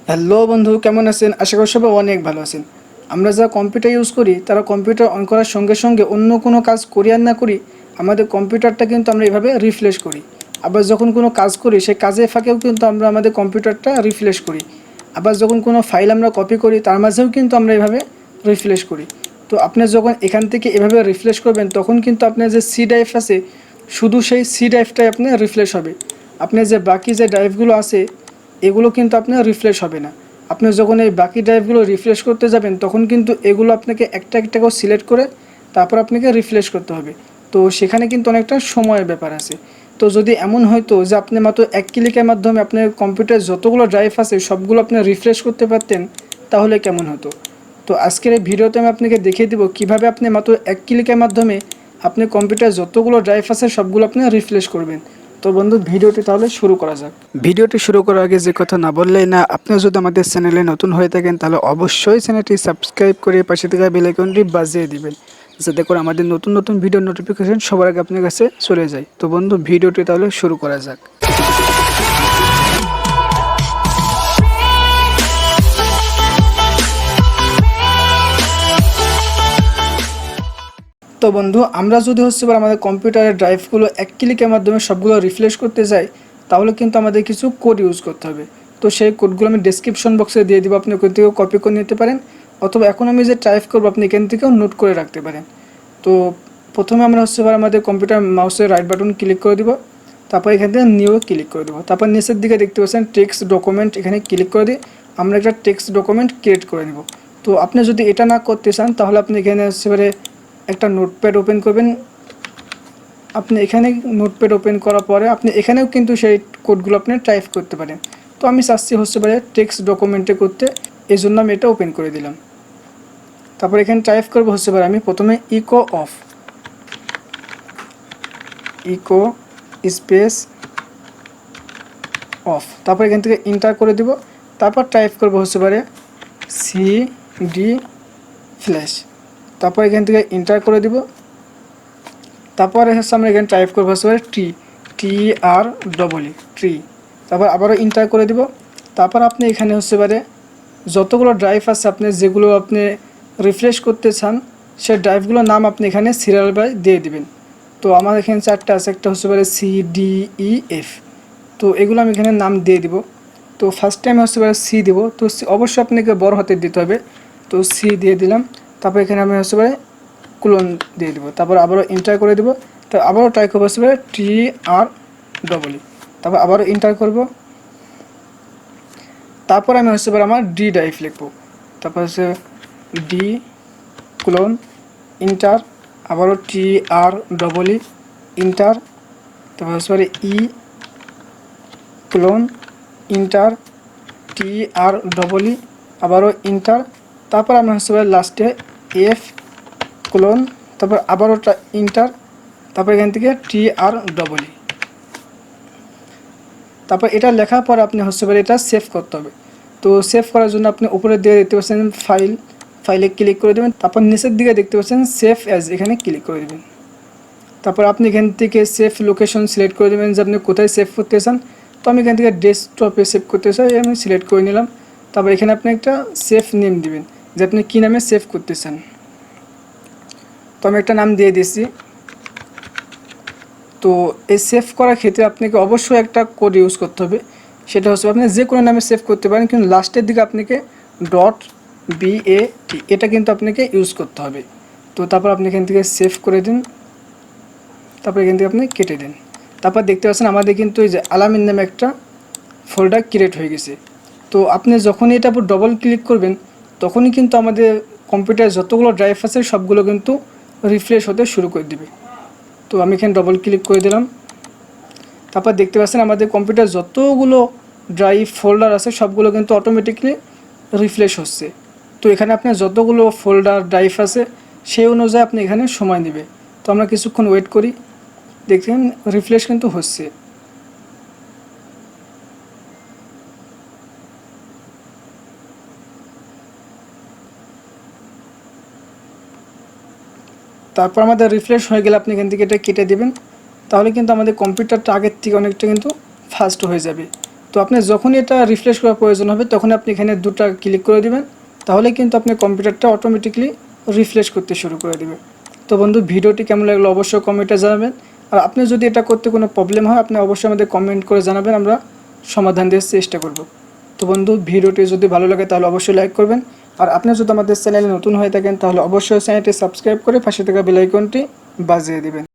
Hello বন্ধু, কেমন আছেন? আশা করি সবাই অনেক ভালো আছেন। আমরা যারা কম্পিউটার ইউজ করি তারা কম্পিউটার অন করার সঙ্গে সঙ্গে অন্য কোনো কাজ করি আর না করি, আমাদের কম্পিউটারটা কিন্তু আমরা এভাবে রিফ্রেশ করি। আবার যখন কোনো কাজ করি সেই কাজের ফাঁকেও কিন্তু আমরা আমাদের কম্পিউটারটা রিফ্রেশ করি। আবার যখন কোনো ফাইল আমরা কপি করি তার মাঝেও কিন্তু আমরা এভাবে রিফ্রেশ করি। তো আপনি যখন এখান থেকে এভাবে রিফ্রেশ করবেন তখন কিন্তু আপনার যে সি ড্রাইভ আছে শুধু সেই সি ড্রাইভটাই আপনার রিফ্রেশ হবে। আপনার যে বাকি যে ড্রাইভগুলো আছে এগুলো কিন্তু আপনার রিফ্রেশ হবে না। আপনি যখন এই বাকি ড্রাইভগুলো রিফ্রেশ করতে যাবেন তখন কিন্তু এগুলো আপনাকে একটা একটা করে সিলেক্ট করে তারপর আপনাকে রিফ্রেশ করতে হবে। তো সেখানে কিন্তু অনেকটা সময়ের ব্যাপার আছে। তো যদি এমন হয়তো যে আপনি মাত্র এক ক্লিকের মাধ্যমে আপনার কম্পিউটারে যতগুলো ড্রাইভ আছে সবগুলো আপনি রিফ্রেশ করতে পারতেন, তাহলে কেমন হতো? তো আজকের এই ভিডিওতে আমি আপনাকে দেখিয়ে দেবো কীভাবে আপনি মাত্র এক ক্লিকের মাধ্যমে আপনি কম্পিউটারে যতগুলো ড্রাইভ আছে সবগুলো আপনি রিফ্রেশ করবেন। তো বন্ধু, ভিডিওটি তাহলে শুরু করা যাক। ভিডিওটি শুরু করার আগে যে কথা না বললেই না, আপনি যদি আমাদের চ্যানেলে নতুন হয়ে থাকেন তাহলে অবশ্যই চ্যানেলটি সাবস্ক্রাইব করে পাশে থাকা বেল আইকনটি বাজিয়ে দিবেন, যাতে করে আমাদের নতুন নতুন ভিডিও নোটিফিকেশন সবার আগে আপনার কাছে চলে যায়। তো বন্ধু, ভিডিওটি তাহলে শুরু করা যাক। তো বন্ধু, আমরা যদি আমাদের কম্পিউটারের ড্রাইভগুলো এক ক্লিকের মাধ্যমে সবগুলো রিফ্রেশ করতে যাই, তাহলে কিন্তু আমাদের কিছু কোড ইউজ করতে হবে। তো সেই কোডগুলো আমি ডেসক্রিপশন বক্সে দিয়ে দিব, আপনি ওখান থেকেও কপি করে নিতে পারেন, অথবা এখন আমি যে টাইপ করবো আপনি এখান থেকেও নোট করে রাখতে পারেন। তো প্রথমে আমরা আমাদের কম্পিউটার মাউসের রাইট বাটন ক্লিক করে দিব, তারপর এখান থেকে নিউ ক্লিক করে দেবো, তারপর নিচের দিকে দেখতে পাচ্ছেন টেক্সট ডকুমেন্ট, এখানে ক্লিক করে দিয়ে আমরা একটা টেক্সট ডকুমেন্ট ক্রিয়েট করে নেব। তো আপনি যদি এটা না করতে চান তাহলে আপনি এখানে একটা নোটপ্যাড ওপেন করবেন। আপনি এখানে নোটপ্যাড ওপেন করার পরে আপনি এখানেও কিন্তু সেই কোডগুলো আপনি টাইপ করতে পারেন। তো আমি চাচ্ছি টেক্সট ডকুমেন্টে করতে, এই জন্য আমি এটা ওপেন করে দিলাম। তারপর এখানে টাইপ করবো আমি প্রথমে ইকো স্পেস অফ, তারপর এখান থেকে ইন্টার করে দিব, তারপর টাইপ করবো CD ফ্ল্যাশ, তারপর এখান থেকে ইন্টার করে দিব, তারপরে আমরা এখানে টাইপ করবো ট্রি, তারপর আবারও ইন্টার করে দিব। তারপর আপনি এখানে যতগুলো ড্রাইভ আছে আপনি যেগুলো আপনি রিফ্রেশ করতে চান সেই ড্রাইভগুলোর নাম আপনি এখানে সিরিয়াল বাই দিয়ে দিবেন। তো আমার এখানে চারটা আছে, একটা CDEF। তো এগুলো আমি এখানে নাম দিয়ে দিব। তো ফার্স্ট টাইম সি দিব, তো অবশ্যই আপনাকে বড় হাতে দিতে হবে। তো সি দিয়ে দিলাম, তারপর এখানে আমি ক্লোন দিয়ে দেবো, তারপর আবারও ইন্টার করে দেবো। তো আবারও ট্রাই করবো TREE, তারপর আবারও ইন্টার করব। তারপর আমি আমার ডি ড্রাইভ লিখবো, তারপর ডি ক্লোন ইন্টার, আবারও TREE ইন্টার, তারপর ক্লোন ইন্টার, TREE আবারও ইন্টার, তারপর আমি লাস্টে F ক্লোন, তারপর আবারও ইন্টার, তারপর এখান থেকে TREE। তারপর এটা লেখার পর আপনি এটা সেভ করতে হবে। তো সেভ করার জন্য আপনি উপরে দিয়ে দেখতে পাচ্ছেন ফাইলে ক্লিক করে দেবেন, তারপর নিচের দিকে দেখতে পাচ্ছেন সেভ অ্যাজ, এখানে ক্লিক করে দেবেন। তারপর আপনি এখান থেকে সেভ লোকেশন সিলেক্ট করে দেবেন যে আপনি কোথায় সেভ করতে চান। তো আমি এখান থেকে ডেস্কটপে সেভ করতে চাই, আমি সিলেক্ট করে নিলাম। তারপর এখানে আপনি একটা সেভ নেম দিবেন যে আপনি কী নামে সেভ করতে চান। তো আমি একটা নাম দিয়ে দিয়েছি। তো এই সেভ করার ক্ষেত্রে আপনাকে অবশ্যই একটা কোড ইউজ করতে হবে, সেটা আপনি যে কোনো নামে সেভ করতে পারেন, কিন্তু লাস্টের দিকে আপনাকে .bat এটা কিন্তু আপনাকে ইউজ করতে হবে। তো তারপর আপনি এখান থেকে সেভ করে দিন, তারপর এখান থেকে আপনি কেটে দিন। তারপর দেখতে পাচ্ছেন আমাদের কিন্তু এই যে আলামিন নামে একটা ফোল্ডার ক্রিয়েট হয়ে গেছে। তো আপনি যখনই এটা উপর ডবল ক্লিক করবেন তখনই কিন্তু আমাদের কম্পিউটারে যতগুলো ড্রাইভ আছে সবগুলো কিন্তু রিফ্রেশ হতে শুরু করে দিবে। তো আমি এখানে ডবল ক্লিক করে দিলাম, তারপর দেখতে পাচ্ছেন আমাদের কম্পিউটার যতগুলো ড্রাইভ ফোল্ডার আছে সবগুলো কিন্তু অটোমেটিকলি রিফ্রেশ হচ্ছে। তো এখানে আপনার যতগুলো ফোল্ডার ড্রাইভ আছে সেই অনুযায়ী আপনি এখানে সময় নেবে। তো আমরা কিছুক্ষণ ওয়েট করি, দেখছেন রিফ্রেশ কিন্তু হচ্ছে। তারপর আমাদের রিফ্রেশ হয়ে গেলে আপনি এখান থেকে এটা কেটে দেবেন, তাহলে কিন্তু আমাদের কম্পিউটারটা আগের থেকে অনেকটা কিন্তু ফাস্ট হয়ে যাবে। তো আপনি যখনই এটা রিফ্রেশ করার প্রয়োজন হবে তখন আপনি এখানে দুটো ক্লিক করে দিবেন, তাহলে কিন্তু আপনার কম্পিউটারটা অটোমেটিকলি রিফ্রেশ করতে শুরু করে দেবে। তো বন্ধু, ভিডিওটি কেমন লাগলো অবশ্যই কমেন্টে জানাবেন। আর আপনি যদি এটা করতে কোনো প্রবলেম হয় আপনি অবশ্যই আমাদের কমেন্ট করে জানাবেন, আমরা সমাধান দেওয়ার চেষ্টা করব। তো বন্ধু, ভিডিওটি যদি ভালো লাগে তাহলে অবশ্যই লাইক করবেন। আর আপনি যদি আমাদের চ্যানেলে নতুন হয়ে থাকেন তাহলে অবশ্যই চ্যানেলটি সাবস্ক্রাইব করে পাশে থাকা বেল আইকনটি বাজিয়ে দিবেন।